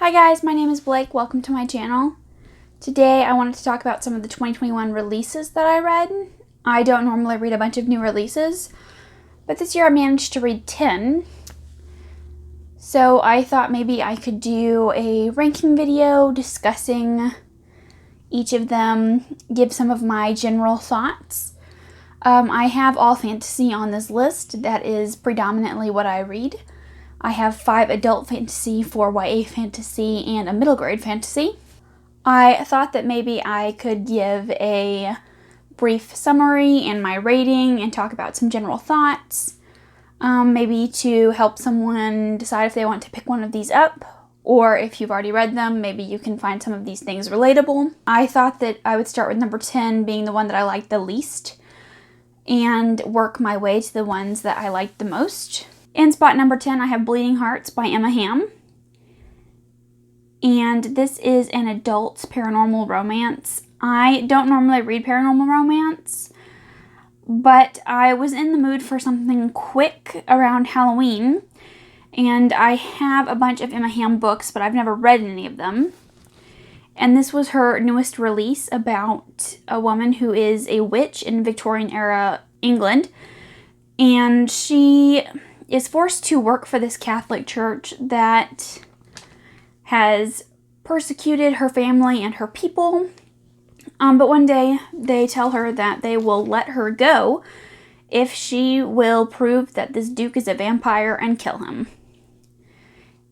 Hi guys, my name is Blake. Welcome to my channel. Today I wanted to talk about some of the 2021 releases that I read. I don't normally read a bunch of new releases, but this year I managed to read 10. So I thought maybe I could do a ranking video discussing each of them, give some of my general thoughts. I have all fantasy on this list. That is predominantly what I read. I have 5 adult fantasy, 4 YA fantasy, and a middle grade fantasy. I thought that maybe I could give a brief summary and my rating and talk about some general thoughts, maybe to help someone decide if they want to pick one of these up, or if you've already read them, maybe you can find some of these things relatable. I thought that I would start with number 10 being the one that I liked the least, and work my way to the ones that I liked the most. In spot number 10, I have Bleeding Hearts by Emma Hamm. And this is an adult paranormal romance. I don't normally read paranormal romance, but I was in the mood for something quick around Halloween. And I have a bunch of Emma Hamm books, but I've never read any of them. And this was her newest release about a woman who is a witch in Victorian era England. And she is forced to work for this Catholic church that has persecuted her family and her people. But one day they tell her that they will let her go if she will prove that this duke is a vampire and kill him.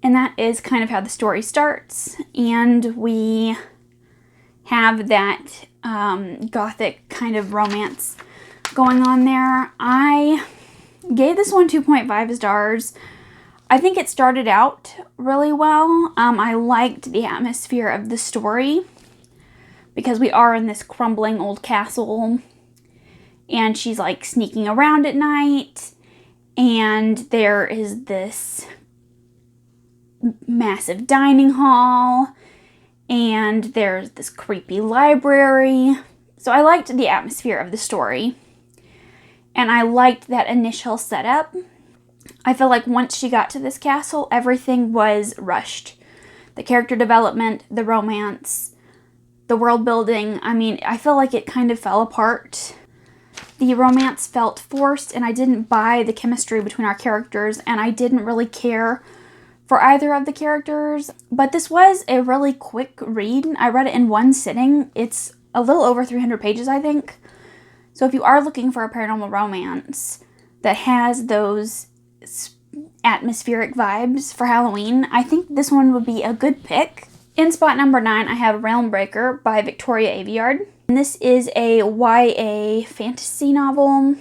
And that is kind of how the story starts. And we have that gothic kind of romance going on there. I gave this one 2.5 stars. I think it started out really well. I liked the atmosphere of the story because we are in this crumbling old castle and she's like sneaking around at night and there is this massive dining hall and there's this creepy library. So I liked the atmosphere of the story. And I liked that initial setup. I feel like once she got to this castle, everything was rushed. The character development, the romance, the world building. I mean, I feel like it kind of fell apart. The romance felt forced, and I didn't buy the chemistry between our characters, and I didn't really care for either of the characters. But this was a really quick read. I read it in one sitting. It's a little over 300 pages, I think. So if you are looking for a paranormal romance that has those atmospheric vibes for Halloween, I think this one would be a good pick. In spot number 9, I have Realmbreaker by Victoria Aveyard. And this is a YA fantasy novel.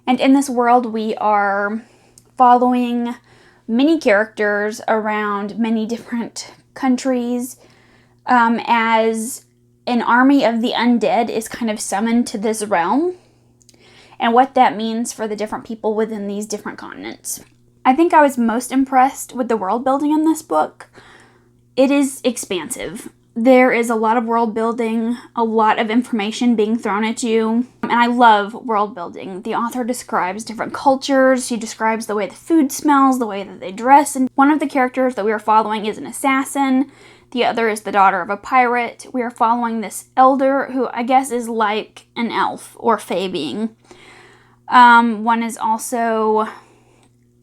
And in this world, we are following many characters around many different countries as an army of the undead is kind of summoned to this realm and what that means for the different people within these different continents. I think I was most impressed with the world building in this book. It is expansive. There is a lot of world building, a lot of information being thrown at you, and I love world building. The author describes different cultures. She describes the way the food smells, the way that they dress, and one of the characters that we are following is an assassin. The other is the daughter of a pirate. We are following this elder who I guess is like an elf or fae being. One is also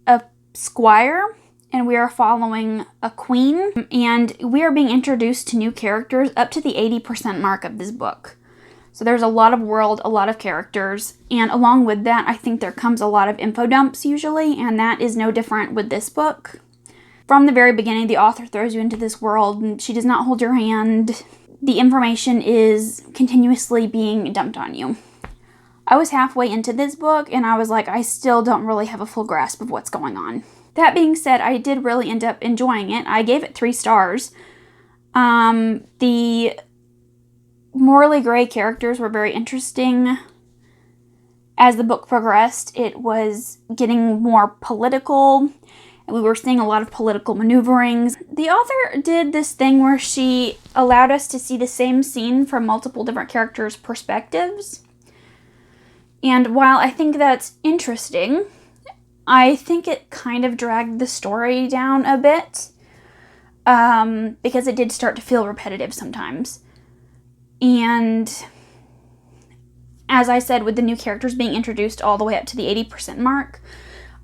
a squire, and we are following a queen. And we are being introduced to new characters up to the 80% mark of this book. So there's a lot of world, a lot of characters, and along with that, I think there comes a lot of info dumps usually, and that is no different with this book. From the very beginning, the author throws you into this world, and she does not hold your hand. The information is continuously being dumped on you. I was halfway into this book, and I was like, I still don't really have a full grasp of what's going on. That being said, I did really end up enjoying it. I gave it 3 stars. The morally gray characters were very interesting. As the book progressed, it was getting more political. We were seeing a lot of political maneuverings. The author did this thing where she allowed us to see the same scene from multiple different characters' perspectives. And while I think that's interesting, I think it kind of dragged the story down a bit. because it did start to feel repetitive sometimes. And as I said, with the new characters being introduced all the way up to the 80% mark,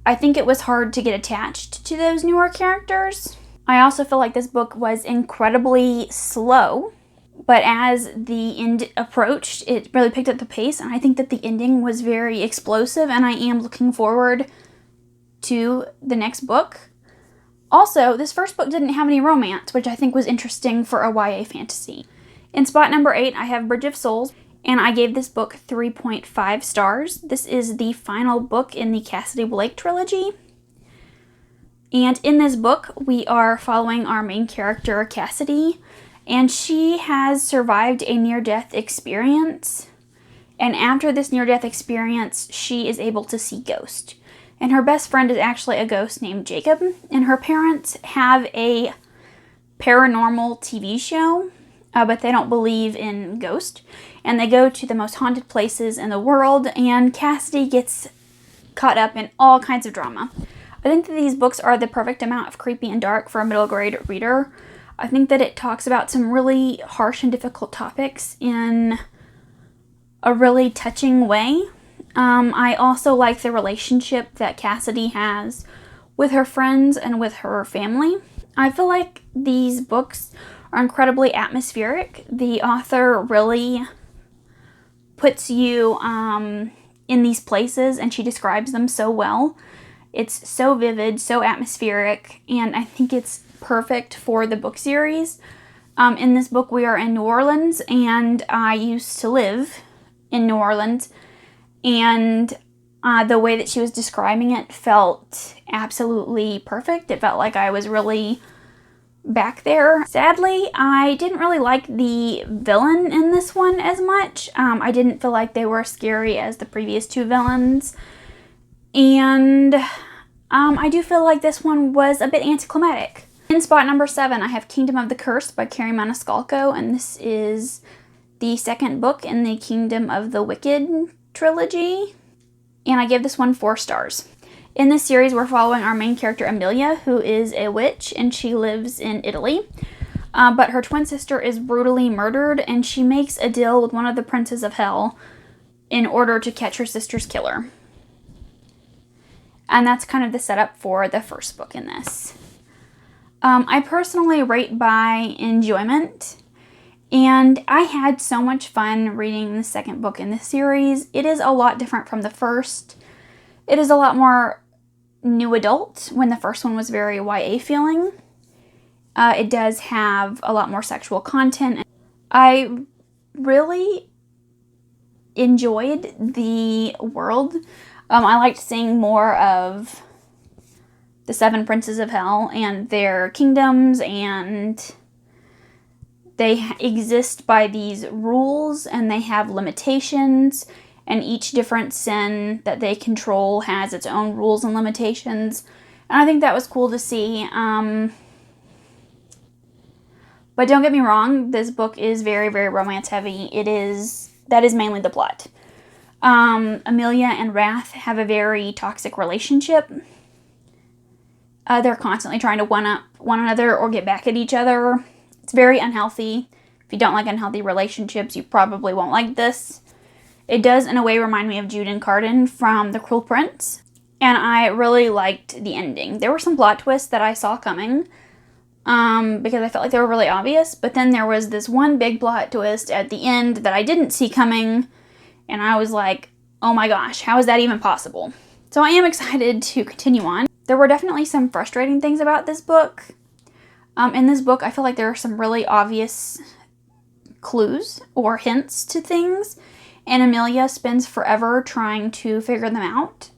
I think it was hard to get attached to those newer characters. I also feel like this book was incredibly slow, but as the end approached, it really picked up the pace, and I think that the ending was very explosive, and I am looking forward to the next book. Also, this first book didn't have any romance, which I think was interesting for a YA fantasy. In spot number 8, I have Bridge of Souls, and I gave this book 3.5 stars. This is the final book in the Cassidy Blake trilogy. And in this book, we are following our main character, Cassidy, and she has survived a near-death experience. And after this near-death experience, she is able to see ghosts. And her best friend is actually a ghost named Jacob, and her parents have a paranormal TV show, but they don't believe in ghosts, and they go to the most haunted places in the world, and Cassidy gets caught up in all kinds of drama. I think that these books are the perfect amount of creepy and dark for a middle grade reader. I think that it talks about some really harsh and difficult topics in a really touching way. I also like the relationship that Cassidy has with her friends and with her family. I feel like these books are incredibly atmospheric. The author really puts you in these places, and she describes them so well. It's so vivid, so atmospheric, and I think it's perfect for the book series. In this book, we are in New Orleans, and I used to live in New Orleans, and the way that she was describing it felt absolutely perfect. It felt like I was really back there. Sadly, I didn't really like the villain in this one as much. I didn't feel like they were as scary as the previous two villains. And I do feel like this one was a bit anticlimactic. In spot number 7, I have Kingdom of the Curse by Kerri Maniscalco, and this is the second book in the Kingdom of the Wicked trilogy, and I give this one 4 stars. In this series, we're following our main character, Amelia, who is a witch, and she lives in Italy. But her twin sister is brutally murdered, and she makes a deal with one of the princes of hell in order to catch her sister's killer. And that's kind of the setup for the first book in this. I personally rate by enjoyment, and I had so much fun reading the second book in this series. It is a lot different from the first. It is a lot more new adult, when the first one was very YA feeling. It does have a lot more sexual content. I really enjoyed the world. I liked seeing more of the 7 princes of hell and their kingdoms, and they exist by these rules, and they have limitations, and each different sin that they control has its own rules and limitations. And I think that was cool to see. But don't get me wrong, this book is very, very romance heavy. That is mainly the plot. Amelia and Wrath have a very toxic relationship. They're constantly trying to one-up one another or get back at each other. It's very unhealthy. If you don't like unhealthy relationships, you probably won't like this. It does, in a way, remind me of Jude and Carden from The Cruel Prince, and I really liked the ending. There were some plot twists that I saw coming, because I felt like they were really obvious, but then there was this one big plot twist at the end that I didn't see coming, and I was like, oh my gosh, how is that even possible? So I am excited to continue on. There were definitely some frustrating things about this book. In this book, I feel like there are some really obvious clues or hints to things, and Amelia spends forever trying to figure them out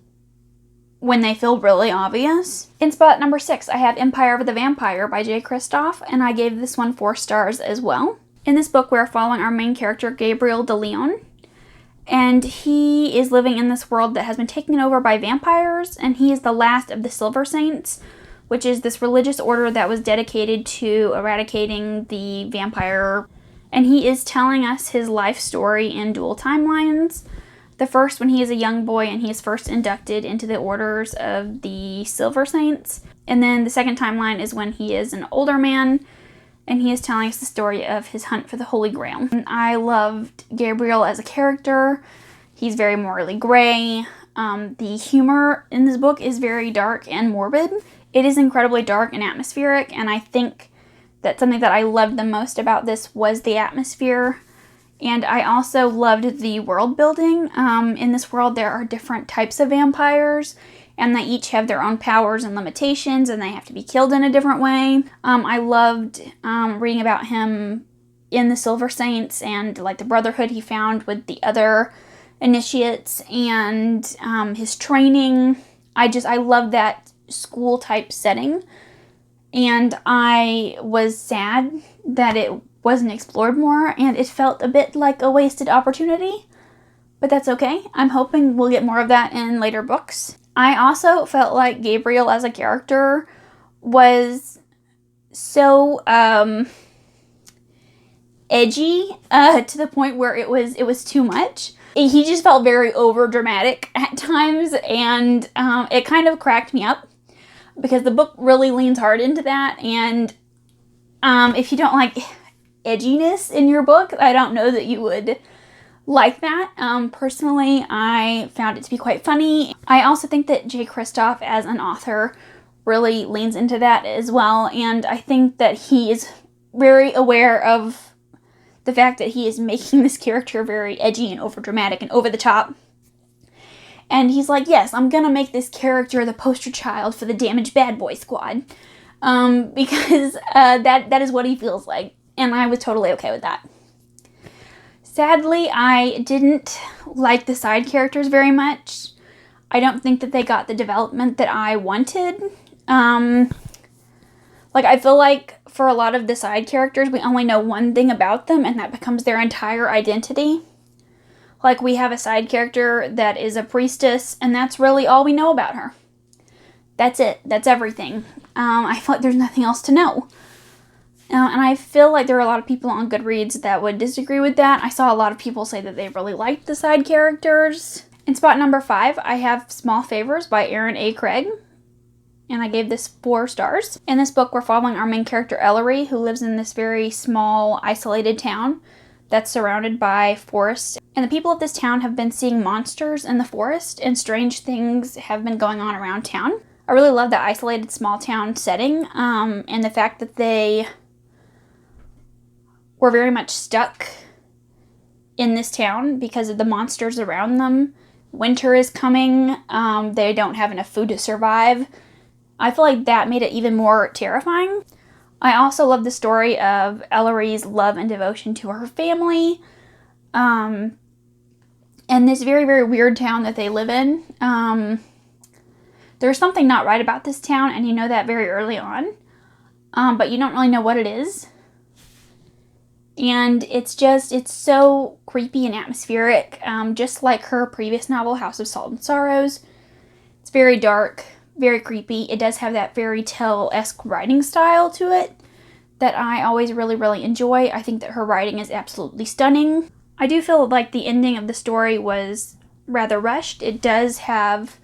when they feel really obvious. In spot number 6, I have Empire of the Vampire by Kristoff, and I gave this one 4 stars as well. In this book, we're following our main character, Gabriel de Leon, and he is living in this world that has been taken over by vampires, and he is the last of the Silver Saints, which is this religious order that was dedicated to eradicating the vampire. And he is telling us his life story in dual timelines. The first when he is a young boy and he is first inducted into the orders of the Silver Saints. And then the second timeline is when he is an older man, and he is telling us the story of his hunt for the Holy Grail. And I loved Gabriel as a character. He's very morally gray. The humor in this book is very dark and morbid. It is incredibly dark and atmospheric, and I think that something that I loved the most about this was the atmosphere. And I also loved the world building. In this world, there are different types of vampires, and they each have their own powers and limitations, and they have to be killed in a different way. I loved reading about him in the Silver Saints and like the brotherhood he found with the other initiates, and his training. I love that school type setting, and I was sad that it wasn't explored more, and it felt a bit like a wasted opportunity, but that's okay. I'm hoping we'll get more of that in later books. I also felt like Gabriel as a character was so edgy to the point where it was too much. He just felt very over dramatic at times, and it kind of cracked me up because the book really leans hard into that. And if you don't like edginess in your book, I don't know that you would like that. Personally, I found it to be quite funny. I also think that J. Kristoff as an author really leans into that as well, and I think that he is very aware of the fact that he is making this character very edgy and overdramatic and over the top. And he's like, yes, I'm gonna make this character the poster child for the damaged bad boy squad. Because that is what he feels like. And I was totally okay with that. Sadly, I didn't like the side characters very much. I don't think that they got the development that I wanted. I feel like for a lot of the side characters, we only know one thing about them, and that becomes their entire identity. Like, we have a side character that is a priestess, and that's really all we know about her. That's it. That's everything. I feel like there's nothing else to know. And I feel like there are a lot of people on Goodreads that would disagree with that. I saw a lot of people say that they really liked the side characters. In spot number 5, I have Small Favors by Erin A. Craig. And I gave this 4 stars. In this book, we're following our main character, Ellery, who lives in this very small, isolated town that's surrounded by forests. And the people of this town have been seeing monsters in the forest, and strange things have been going on around town. I really love the isolated small town setting, and the fact that they were very much stuck in this town because of the monsters around them. Winter is coming. They don't have enough food to survive. I feel like that made it even more terrifying. I also love the story of Ellery's love and devotion to her family, and this very, very weird town that they live in. There's something not right about this town, and you know that very early on, but you don't really know what it is. And it's so creepy and atmospheric, just like her previous novel, House of Salt and Sorrows. It's very dark, very creepy. It does have that fairy tale-esque writing style to it that I always really, really enjoy. I think that her writing is absolutely stunning. I do feel like the ending of the story was rather rushed. It does have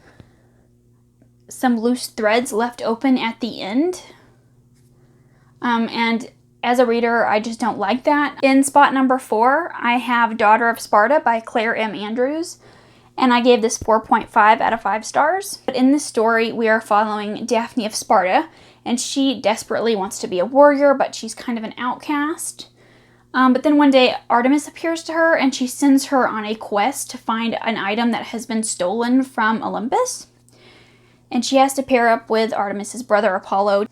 some loose threads left open at the end. And as a reader, I just don't like that. In spot number 4, I have Daughter of Sparta by Claire M. Andrews. And I gave this 4.5 out of 5 stars. But in this story, we are following Daphne of Sparta, and she desperately wants to be a warrior, but she's kind of an outcast. But then one day, Artemis appears to her, and she sends her on a quest to find an item that has been stolen from Olympus. And she has to pair up with Artemis's brother, Apollo.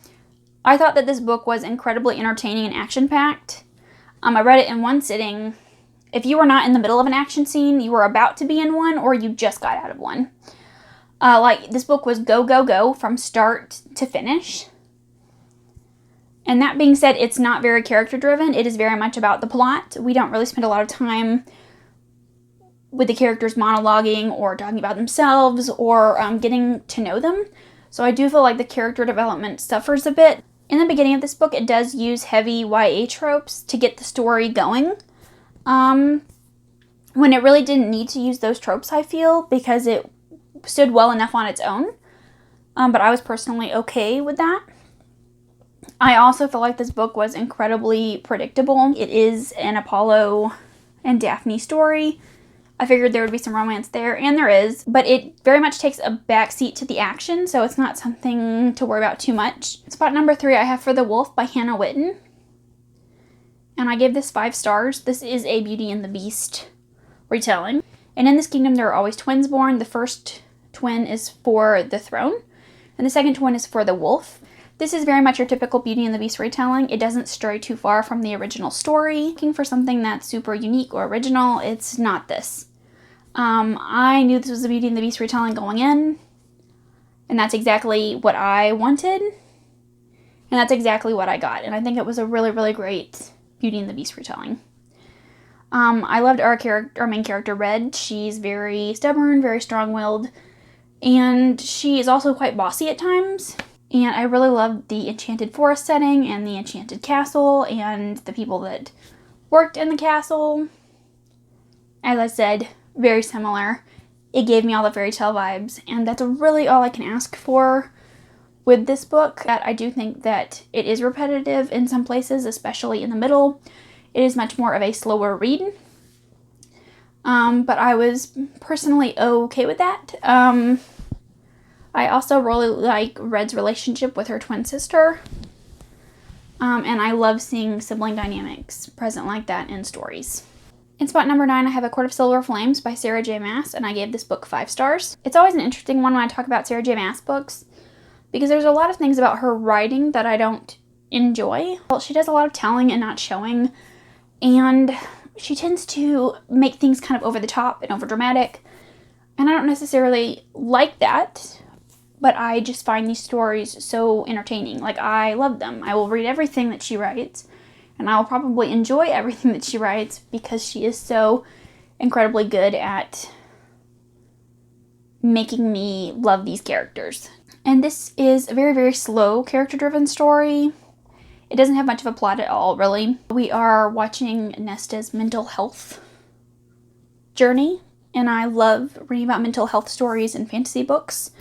I thought that this book was incredibly entertaining and action-packed. I read it in one sitting. If you were not in the middle of an action scene, you were about to be in one, or you just got out of one. This book was go, go, go from start to finish. And that being said, it's not very character-driven. It is very much about the plot. We don't really spend a lot of time with the characters monologuing or talking about themselves or getting to know them. So I do feel like the character development suffers a bit. In the beginning of this book, it does use heavy YA tropes to get the story going. When it really didn't need to use those tropes, I feel, because it stood well enough on its own. but I was personally okay with that. I also feel like this book was incredibly predictable. It is an Apollo and Daphne story. I figured there would be some romance there, and there is, but it very much takes a backseat to the action, so it's not something to worry about too much. Spot number 3 I have for The Wolf by Hannah Whitten, and I gave this 5 stars. This is a Beauty and the Beast retelling, and in this kingdom there are always twins born. The first twin is for the throne, and the second twin is for the wolf. This is very much your typical Beauty and the Beast retelling. It doesn't stray too far from the original story. Looking for something that's super unique or original, it's not this. I knew this was a Beauty and the Beast retelling going in, and that's exactly what I wanted, and that's exactly what I got, and I think it was a really, really great Beauty and the Beast retelling. I loved our main character, Red. She's very stubborn, very strong-willed, and she is also quite bossy at times. And I really loved the enchanted forest setting and the enchanted castle and the people that worked in the castle. As I said, very similar. It gave me all the fairy tale vibes, and that's really all I can ask for with this book. That I do think that it is repetitive in some places, especially in the middle. It is much more of a slower read. But I was personally okay with that. I also really like Red's relationship with her twin sister. And I love seeing sibling dynamics present like that in stories. In spot number 9, I have A Court of Silver Flames by Sarah J. Maas, and I gave this book 5 stars. It's always an interesting one when I talk about Sarah J. Maas books, because there's a lot of things about her writing that I don't enjoy. Well, she does a lot of telling and not showing, and she tends to make things kind of over the top and over dramatic, and I don't necessarily like that. But I just find these stories so entertaining. Like, I love them. I will read everything that she writes, and I will probably enjoy everything that she writes because she is so incredibly good at making me love these characters. And this is a very, very slow character-driven story. It doesn't have much of a plot at all, really. We are watching Nesta's mental health journey, and I love reading about mental health stories in fantasy books.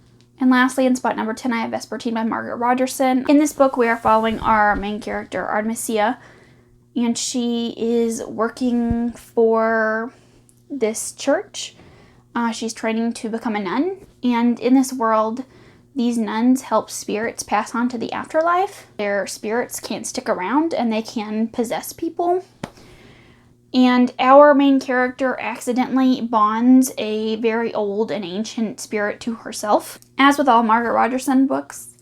And lastly, in spot number 10, I have Vespertine by Margaret Rogerson. In this book, we are following our main character, Artemisia, and she is working for this church. She's training to become a nun, and in this world, these nuns help spirits pass on to the afterlife. Their spirits can't stick around, and they can possess people. And our main character accidentally bonds a very old and ancient spirit to herself. As with all Margaret Rogerson books,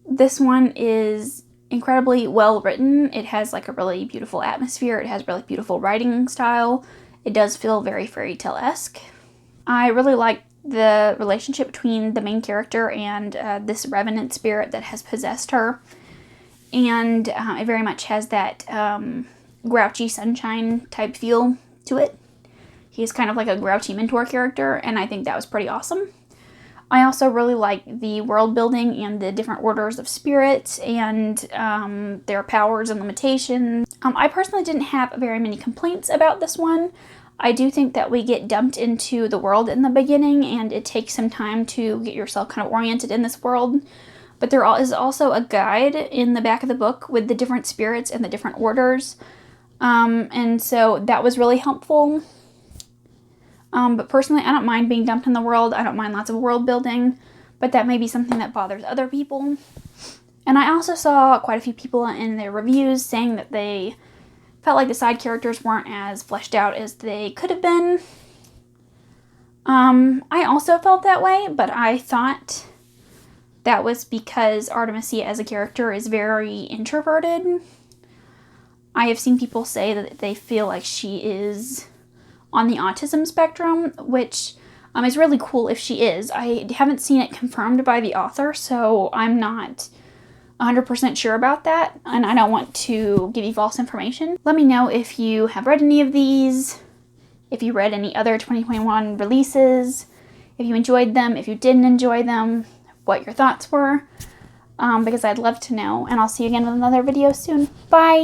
this one is incredibly well written. It has like a really beautiful atmosphere. It has really beautiful writing style. It does feel very fairy tale-esque. I really like the relationship between the main character and this revenant spirit that has possessed her. And it very much has that grouchy sunshine type feel to it. He's kind of like a grouchy mentor character, and I think that was pretty awesome. I also really like the world building and the different orders of spirits and their powers and limitations. I personally didn't have very many complaints about this one. I do think that we get dumped into the world in the beginning, and it takes some time to get yourself kind of oriented in this world. But there is also a guide in the back of the book with the different spirits and the different orders. And so that was really helpful. But personally, I don't mind being dumped in the world. I don't mind lots of world building, but that may be something that bothers other people. And I also saw quite a few people in their reviews saying that they felt like the side characters weren't as fleshed out as they could have been. I also felt that way, but I thought that was because Artemisia as a character is very introverted. I have seen people say that they feel like she is on the autism spectrum, which is really cool if she is. I haven't seen it confirmed by the author, so I'm not 100% sure about that, and I don't want to give you false information. Let me know if you have read any of these, if you read any other 2021 releases, if you enjoyed them, if you didn't enjoy them, what your thoughts were, because I'd love to know, and I'll see you again with another video soon. Bye!